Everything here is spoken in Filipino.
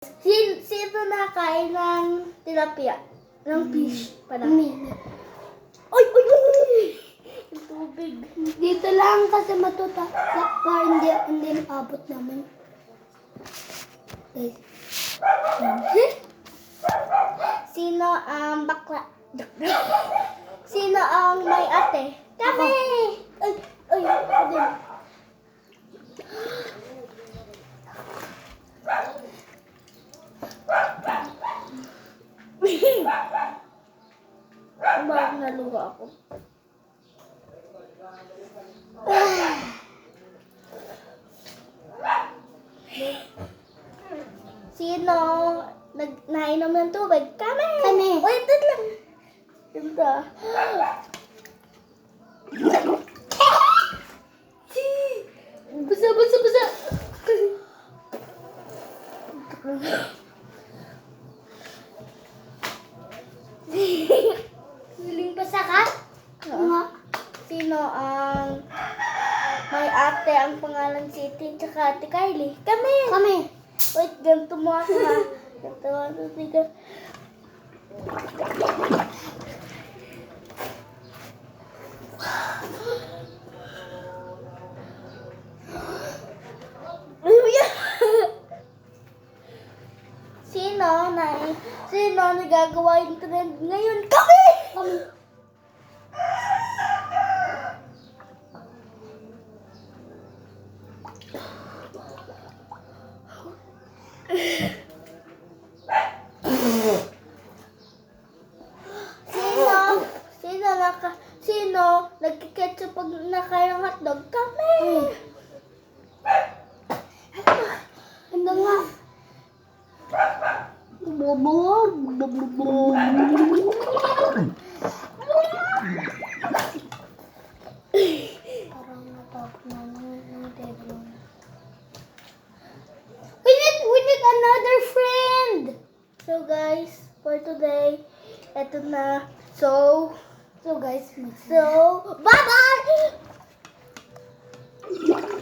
Sino nakain ng tilapia? Ng fish pala. Mimi. Uy! Yung tubig. Dito lang kasi matuta. Para hindi abot naman. Guys. Sino ang bakla? Sino ang may ate? Kami! Ay, ako din. Bakit naluha ako? Sino nainom ng tubig? Kami! Kami. Wait lang. Ganda. Basa. Huling basa ka? Nga. Sino ang may ate ang pangalan si Iti tsaka Ate Kylie? Kami! Kami. Wait, ganito mo ako ha. Ganito mo, tiga. Sino nagagawa yung trend ngayon? Kami! Kami. Sino nagkiketchup pag nakain ng hotdog? Kami! Ano nga? Parang natapos na ng table. We need another friend! So guys, for today, eto na. So So guys, bye-bye!